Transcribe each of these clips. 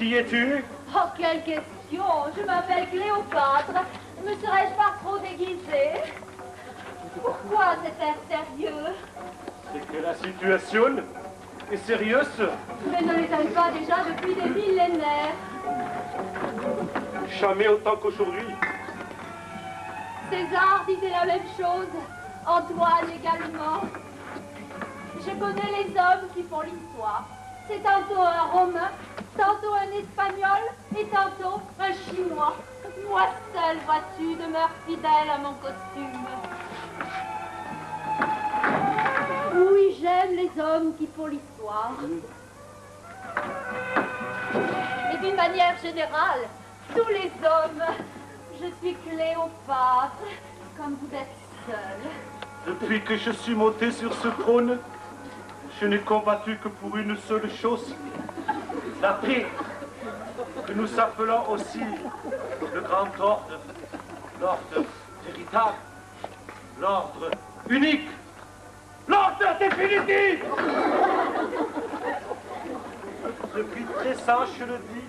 Qui es-tu? Oh, quelle question! Je m'appelle Cléopâtre. Me serais-je pas trop déguisée? Pourquoi cet air sérieux? C'est que la situation est sérieuse. Mais ne l'est-elle pas déjà depuis des millénaires? Jamais autant qu'aujourd'hui. César disait la même chose. Antoine également. Je connais les hommes qui font l'histoire. C'est tantôt un Romain, tantôt un Espagnol et tantôt un Chinois. Moi seule, vois-tu, demeure fidèle à mon costume. Oui, j'aime les hommes qui font l'histoire. Et d'une manière générale, tous les hommes. Je suis Cléopâtre, comme vous êtes seul. Depuis que je suis monté sur ce trône, je n'ai combattu que pour une seule chose, la paix, que nous appelons aussi le grand ordre, l'ordre véritable, l'ordre unique, l'ordre définitif. Depuis 13 ans, je le dis,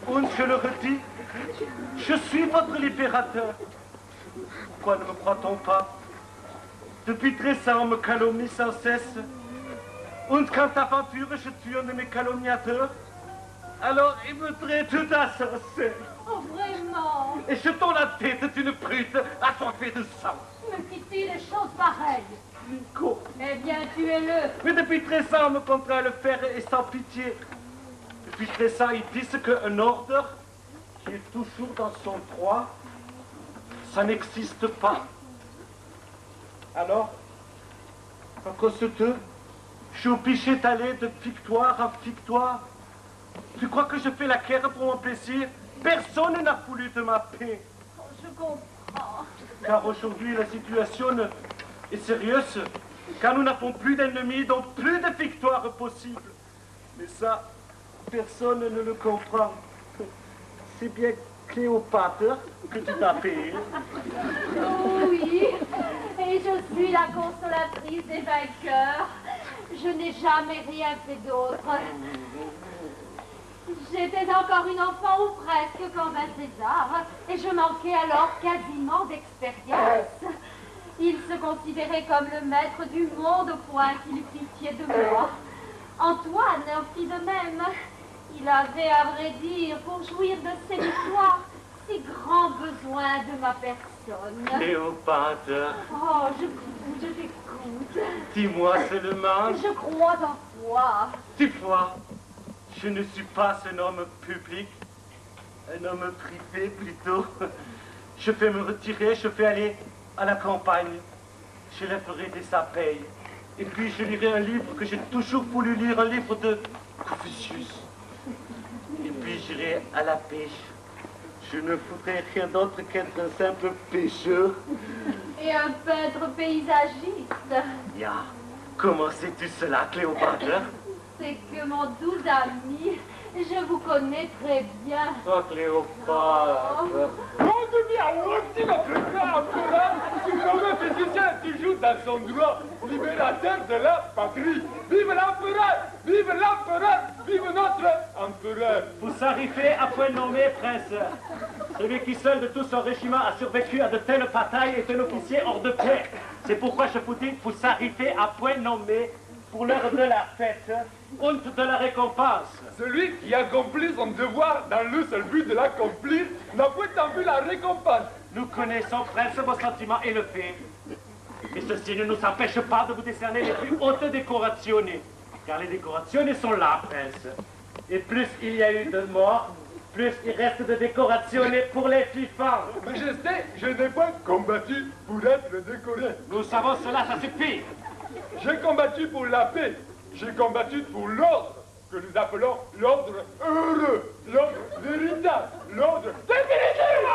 et je le redis, je suis votre libérateur. Pourquoi ne me croit-on pas? Depuis 13 ans, on me calomnie sans cesse. Et quand aventure, je tue un de mes calomniateurs. Alors, il me traite d'insensé. Oh, vraiment? Et jetons la tête d'une brute assoiffée de sang. Me dit-il des choses pareilles? Nico. Eh bien, tuez-le. Mais depuis 13 ans, on me contraint à le faire et sans pitié. Depuis 13 ans, ils disent qu'un ordre qui est toujours dans son droit, ça n'existe pas. Alors, à cause d'eux, je suis obligé d'aller de victoire en victoire. Tu crois que je fais la guerre pour mon plaisir? Personne n'a voulu de ma paix. Oh, je comprends. Car aujourd'hui, la situation est sérieuse. Car nous n'avons plus d'ennemis, donc plus de victoires possibles. Mais ça, personne ne le comprend. C'est bien Cléopâtre que tu t'as payé. Oh, oui, et je suis la consolatrice des vainqueurs. Je n'ai jamais rien fait d'autre. J'étais encore une enfant ou presque quand vint César, et je manquais alors quasiment d'expérience. Il se considérait comme le maître du monde au point qu'il eut pitié de moi. Antoine fit de même. Il avait, à vrai dire, pour jouir de ses victoires, si grand besoin de ma personne. Cléopâtre, Oh, je t'écoute. dis-moi seulement, Je crois en toi. tu vois, je ne suis pas un homme public, un homme privé plutôt. Je vais me retirer, je vais aller à la campagne. Je lèverai des abeilles. Et puis je lirai un livre que j'ai toujours voulu lire, un livre de Confucius. Et puis j'irai à la pêche. Je ne voudrais rien d'autre qu'être un simple pêcheur. Et un peintre paysagiste. Ya, comment sais-tu cela, Cléopâtre? C'est que mon doux ami, je vous connais très bien. Oh, Cléopâtre. Aussi notre grand empereur, suprême physicien toujours dans son droit, libérateur de la patrie. Vive l'empereur! Vive l'empereur! Vive notre empereur! Vous arrivez à point nommé, prince. Celui qui seul de tout son régiment a survécu à de telles batailles est un officier hors de paix. C'est pourquoi je vous dis, vous arrivez à point nommé pour l'heure de la fête, honte de la récompense. Celui qui accomplit son devoir dans le seul but de l'accomplir n'a point vu la récompense. Nous connaissons, prince, vos sentiments élevés. Mais ceci ne nous empêche pas de vous décerner les plus hautes décorations. Car les décorations sont là, prince. Et plus il y a eu de morts, plus il reste de décorations pour les vivants. Majesté, je n'ai pas combattu pour être décoré. Nous savons cela, ça suffit. J'ai combattu pour la paix. J'ai combattu pour l'ordre que nous appelons l'ordre heureux, l'ordre véritable, l'ordre définitif.